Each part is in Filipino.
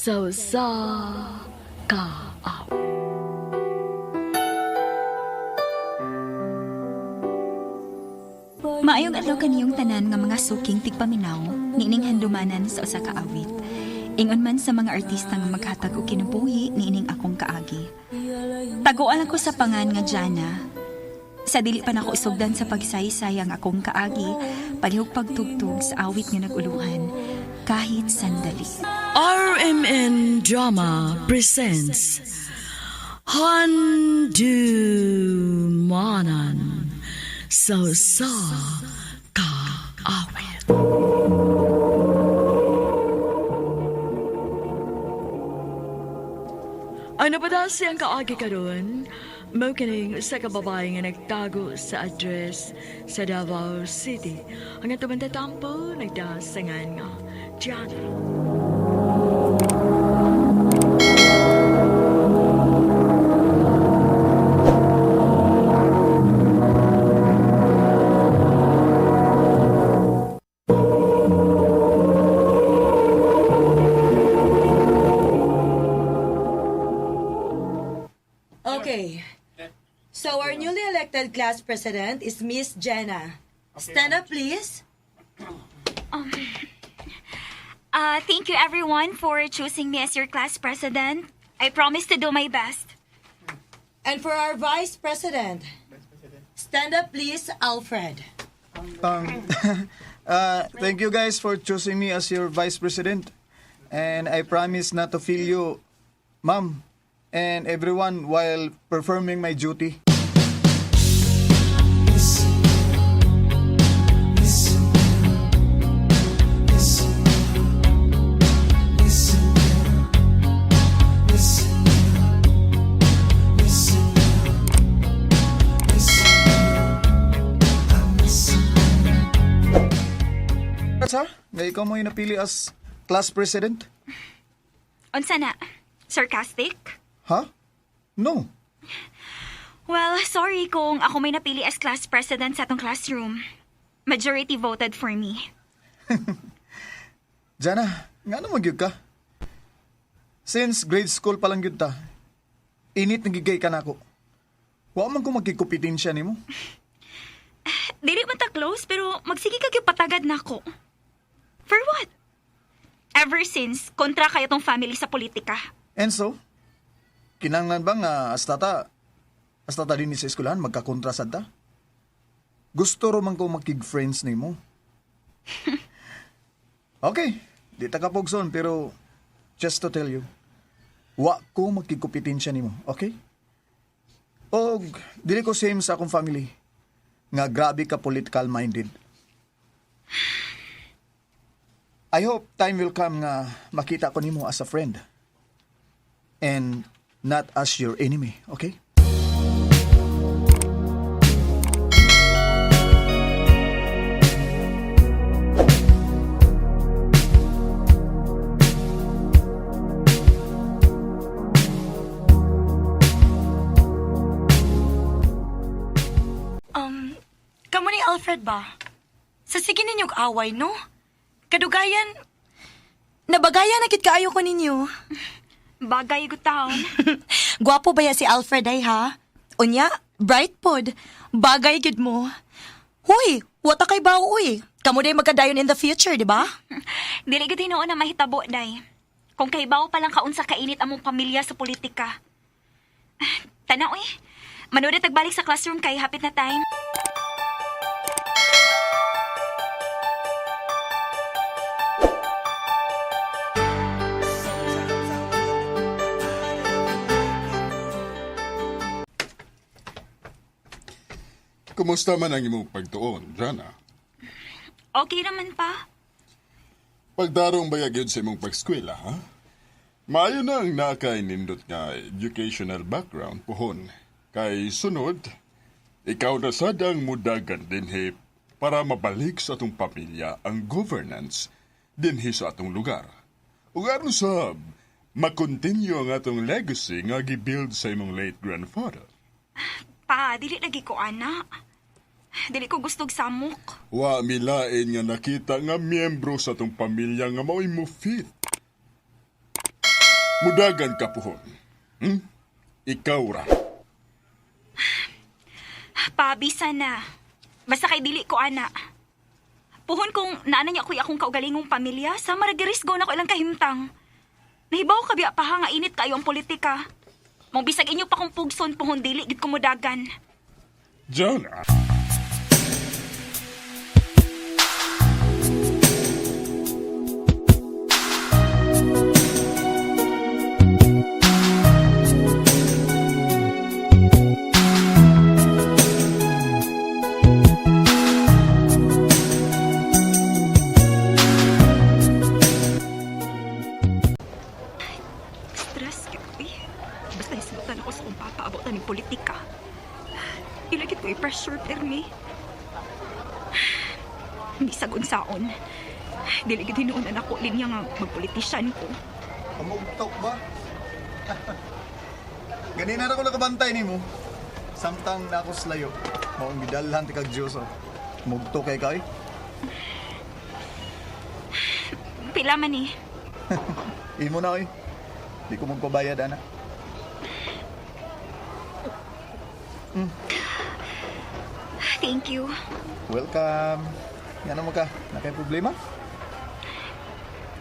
sa kaaw. Maayong adlaw kaniyong tanan nga mga suking tigpaminaw, niining handumanan sa usa ka awit. Ingon man sa mga artista nga maghatag og kinabuhi niining akong kaagi. Taguan ako sa pangan nga Jana. Sa dili pa nako isugdan sa pagsaysayang akong kaagi, palihog pagtugtog sa awit nga naguluhan, kahit sandali. RMN Drama presents Handumanan sa kaawit. Ano ba daw siyang kaagi karon? Mao kining sa kababae nga nagtago sa address sa Davao City. Ang atong tampo nagdasangan nga Diana. Okay. So our newly elected class president is Miss Jenna. Stand up, please. Thank you everyone for choosing me as your class president. I promise to do my best. And for our vice president, stand up, please, Alfred. Thank you guys for choosing me as your vice president. And I promise not to fail you, ma'am, and everyone while performing my duty. Sir, nga ikaw mo yung napili as class president? Unsa na? Sarcastic? Ha? No. Well, sorry kung ako may napili as class president sa atong classroom. Majority voted for me. Jana, nga naman gyud ka? Since grade school pa lang gyud ta, init nagigay ka na ako. Wa man ko magkikupitin siya nimo. Dili man ta close, pero magsige kag patagad na ako. For what? Ever since, kontra kayo tong family sa politika. And so, kinanglan ba nga astata din sa eskwelahan magkakontra sad ta? Gusto ro man ko makig-friends nimo. Okay, di ta kapugson pero just to tell you, wa ko makikupitin siya nimo, okay? Og dili ko same sa akong family nga grabe ka political minded. I hope time will come nga makita ko nimo as a friend and not as your enemy, okay? Kamo ni Alfred ba? Sa sige ninyong away, no? Kadugayan, nabagayan na kit kaayo ko ninyo. Bagay ko taon. Gwapo ba ya si Alfred ay ha? Unya, bright pod. Bagay gid mo. Huy, wata kay bao uy. Kamo day magkadayon in the future, di ba? Dili gud hinuon na mahitabo, day. Kung kaybaw pa lang kaunsa kainit among pamilya sa politika. Tanaw Manudit tagbalik sa classroom kay hapit na time. Kumusta man ang imong pagtuon, Jana? Okay naman pa. Pagdarong bayag yun sa imong pagskwela, ha? Maayo na ang nakainindot nga educational background pohon. Kay sunod, ikaw na sadang mudagan dinhi para mabalik sa atong pamilya ang governance dinhi sa atong lugar. Ug aron sab, makontinue ang atong legacy nga gibuild sa imong late grandfather. Pa, dili lagi ko anak. Dili ko gustog samok. Wa milain nga nakita nga miyembro sa tong pamilya nga mao'y mo fit. mudagan ka puhon. Ikaw ra. Pabisa na. Basta kay dili ko, ana. Puhon kung naana niya ako'y akong kaugalingong pamilya, sa maragirisgo na ko ilang kahimtang. Nahibaw ka biya pa ha, nga init kayo ang politika. Mong bisag inyo pa kong pugson, puhon dili, gid ko mudagan. Jonah. Stress, Kipi. Basta hismutan ako sa kung papaabotan ng politika. Ilagit ko i-pressure, Permi. Hindi sagon-saon. Dili gid hinuunan ako linya nga magpolitisyan ko. Pamugtok ba? Ganina na ko nakabantay ni mo. Samtang na ako slayo. Maong gidalhan ti kag Diyos. Mugtok kay kay. Pila man eh. Imo na oy. Di ko magpabayad, ana. Thank you. Welcome. Yan mo ka. Nakay problema?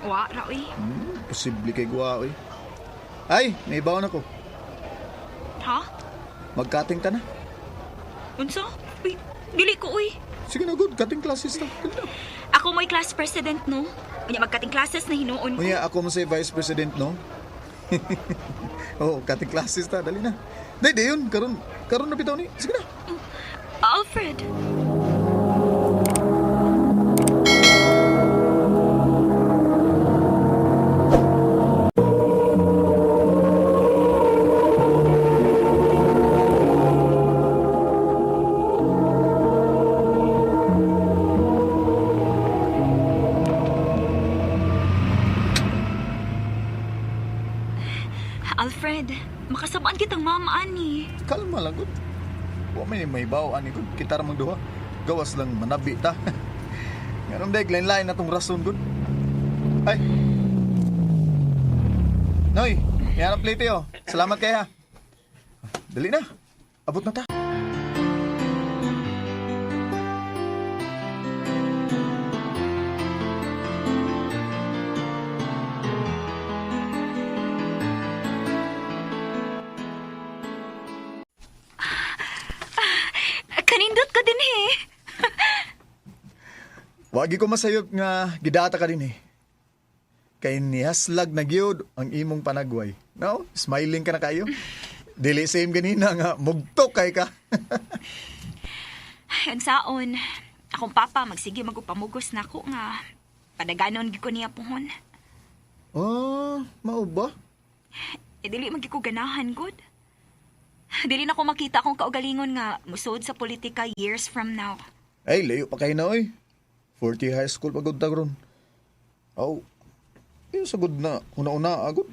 Wa, Raoy. Posible kay guwa, oy. Ay, may baon ako. Ha? Magkating ta na. Unsa? Uy, dili ko, uy. Sige na, good. Kating classes na. Dali na. Ako mo'y class president, no? Kanya magkating classes na hinuon ko. Unya, ako mo say vice president, no? Oo, kating classes ta. Dali na. Dahil yun. Karon na bitaw ni. Sige na. Alfred. Alfred, makasabaan kitang mama, ani. Kalma lang, good. Huwag may baw, ani, good. Kita ramang duha. Gawas lang manabi ta. Ngayon, dahil lain-lain na tong rason, good. Ay. Noy, yan ang plate, oh. Salamat kaya. Dali na. Abot na ta. Kanindot ka din, eh. Wagi ko masayop nga gidata ka din eh. Kay nihaslag na gyud ang imong panagway. No? Smiling ka na kayo. Dili same ganina nga mugtok kay ka. Ang saon, akong papa magsige magupamugos na ako nga padaganon gid ko niya puhon. Oh, mao ba? Dili magi ko ganahan, good. Dili na ko makita akong kaugalingon nga musod sa politika years from now. Ay, layo pa kayo na oy. 40 high school pagod ta ron. Aw, yun sa good na una-una agad.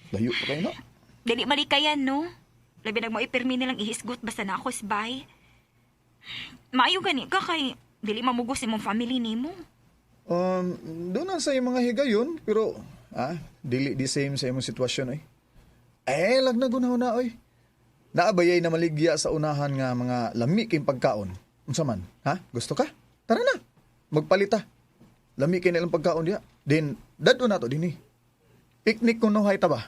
Layo pa kayo na. Dili malikayan, no? Labi nag maipirmi nilang ihisgot basta na ako sbay. Maayo gani ka kay dili mamugos imong family nimo. Doon na sa iyong mga higayon, pero, dili di same sa imong sitwasyon ay. Lag na gunahuna oy. Naabayay na maligya sa unahan nga mga lami kayong pagkaon. Unsa man, ha? Gusto ka? Tara na. Magpalita. Lami kayo nilang pagkaon diya. Then, dado na to din eh. Picnic kung nuhay ta ba?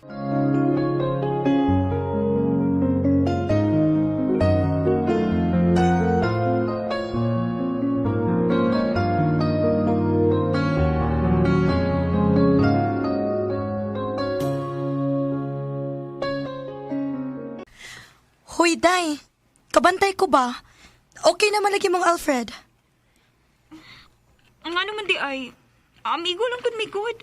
Hoy, Day. Kabantay ko ba? Okay naman lagi mong Alfred. Ang ano man di ay, amigo lang kun may good.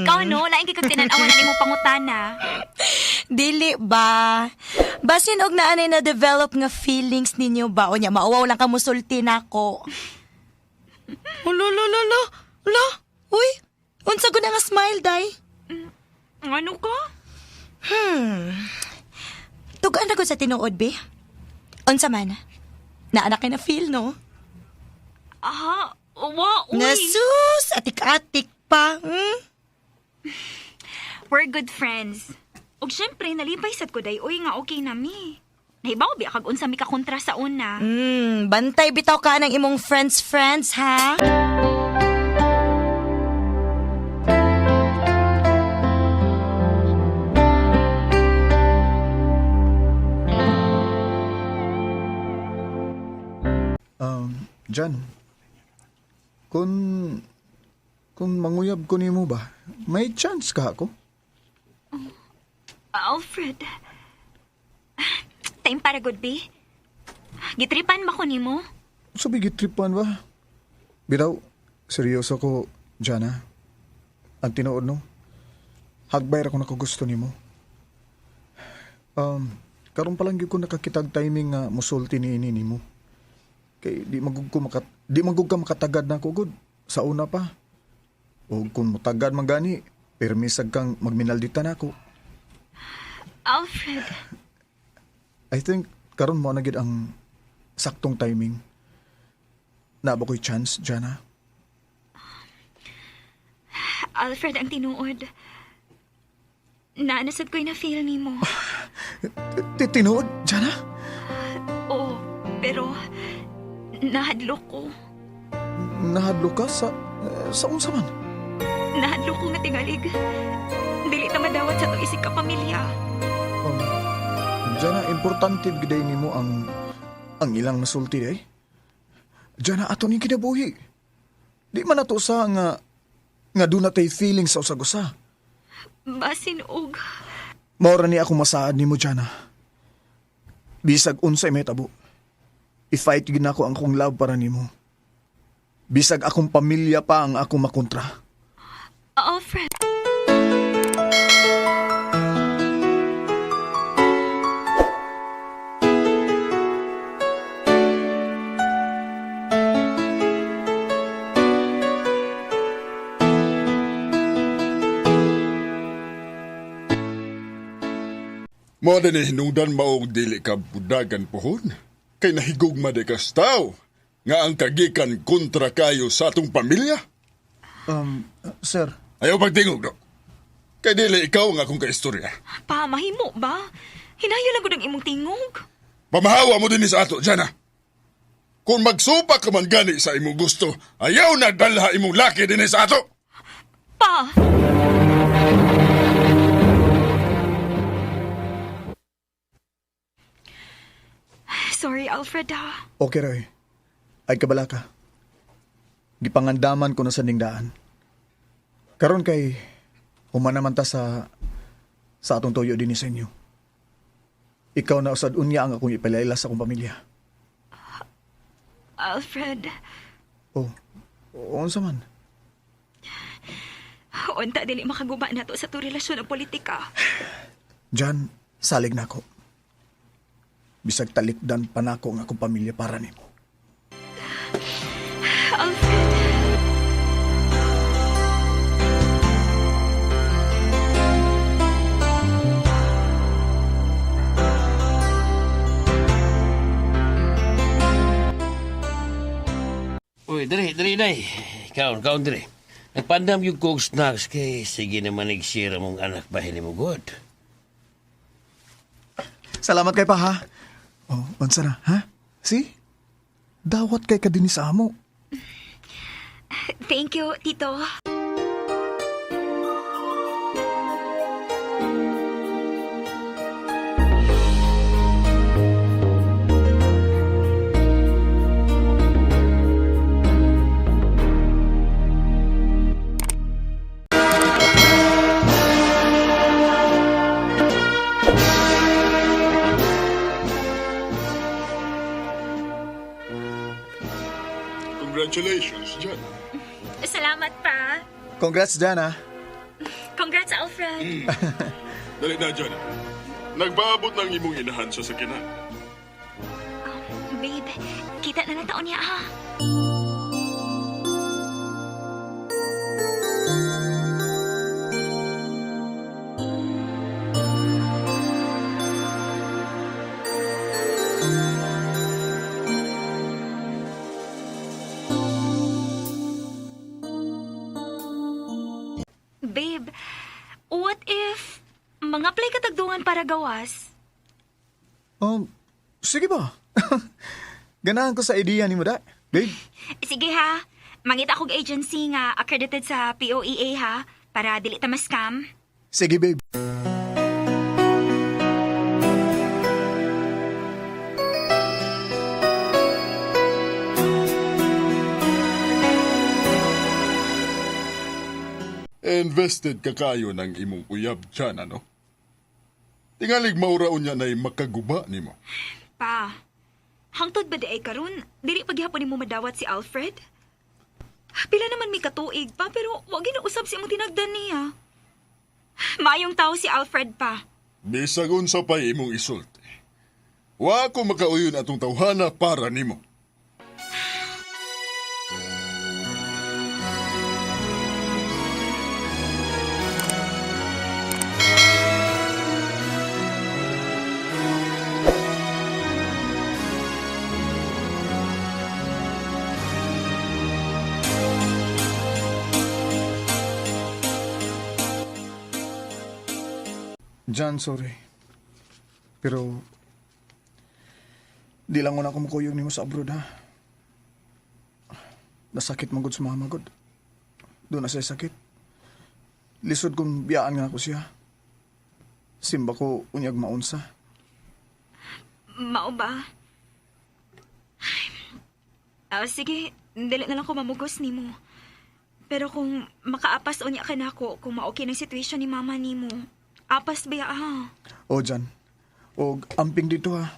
Ikaw no, laing kay kag tinan-awan na imong pangutana. Dili ba? Basin og naanay na develop nga feelings ninyo ba? O nya, mauwaw lang ka musulti nako. Lo. Uy, unsa gud nga smile, Day? Ang ano ka? Tugaan na ko sa tinuod, be. Unsa man? Naanak kay na feel, no? Aha, wa, uy. Nasus, atik-atik pa. We're good friends. Og syempre, nalibay sad ko day, uy nga okay na mi. Nahibaw biya kag unsa mi ka kontra sa una. Bantay bitaw ka ng imong friends, ha? Jan, kung manguyab ko nimo ba, may chance ka ako? Alfred. Time para good be. Gitripan ba ko nimo? Sabi gitripan ba? Bitaw, seryoso ko, Jana. Ang tinuod no, hagbayra ko na ko gusto nimo. Karon pa lang gyud ko nakakitag timing nga musulti ni nimo. Kay di magug ka makatagad na ko gud sa una pa. O kung mutagad man gani, permisag kang magminaldita na ako. Alfred. I think karon mo na gid ang saktong timing. Naba ko'y chance, Jana. Alfred, ang tinuod. Naanasad ko'y na-feel nimo. Tinood, Jana? Oo, pero nahadlok ko. Nahadlo ka sa unsa man? Nahadlok ko nga tingalig. Dili ta madawat sa to isig ka pamilya. Jana, importante giday nimo ang ilang nasulti day. Jana, ato ni kinabuhi. Di man ato sa nga do natay feeling sa usag-usa. Basin og. Maura ni ako masaad nimo, Jana. Bisag unsay may tabo. I-fight gid nako ang akong love para nimo. Bisag akong pamilya pa ang akong makontra. Alfred. Mo din hinungdan maong dili ka budagan pohon. Kay nahigog madekas tao nga ang kagikan kontra kayo sa atong pamilya. Sir. Ayaw pagtingog, no? Kay dili ikaw nga akong kaistorya. Pa, mahimo ba? Hinayo lang gud ang imong tingog. Pamahawa mo din sa ato, Jana. Kung magsupa ka man gani sa imong gusto, ayaw na dalha imong laki din sa ato. Pa! Sorry, Alfred, ha? Okay, Roy. Ay kabala ka. Gipangandaman ko na sa ningdaan. Karon kay humanaman ta sa atong toyo din sa inyo. Ikaw na usad unya ang akong ipalayla sa akong pamilya. Alfred, Oh, unsa man? unta dili makaguba na to sa to relasyon ng politika. Jan, salig na ako. Bisag talikdan pa na ako ang akong pamilya para nimo. Alfred. Uy, dali, day. Kaon, dali. Nagpandam yung kong snacks kay sige naman nagsira mong anak bahin mo god. Salamat kay pa ha. Oh, unsa na, ha? See? Dawat kay kadini sa amo. Thank you, Tito. Congratulations, Jan. Salamat pa. Congrats, Jana. Congrats, Alfred. Dali na, Jan. Nagbaabot ng imong inahan sa sakinan. Babe, kita na lang taon niya, ha? Babe, gawas. Sige ba? Ganahan ko sa idea ni mo da. Babe, Sige ha, mangita kog agency nga accredited sa POEA ha, para dili ta ma-scam. sige babe. Invested ka kayo ng imong uyab dyan, ano? Tingalig mauraon niya na makaguba ni mo. Pa, hangtod ba di ay karon? Dili paghihapon nimo madawat si Alfred? Pila naman may katuig pa, pero wag ginausab si imong tinagdan niya. Maayong tao si Alfred pa. Bisag unsa pa imong isulti. Wa ko makauyon atong tawhana para nimo. John, sorry. Pero, di lang ko makuyog ni mo sa abroad, ha? Nasakit magod sa mga magod. Doon na siya sakit. Lisod kong biyaan nga ako siya. Simba ko unyag maunsa. Mao ba? Sige, dili na lang ko mamugos nimo. Pero kung makaapas unya ka na ako, kung ma-okay ng situation ni mama nimo, apas ba ha? O, John. O, amping dito, ha?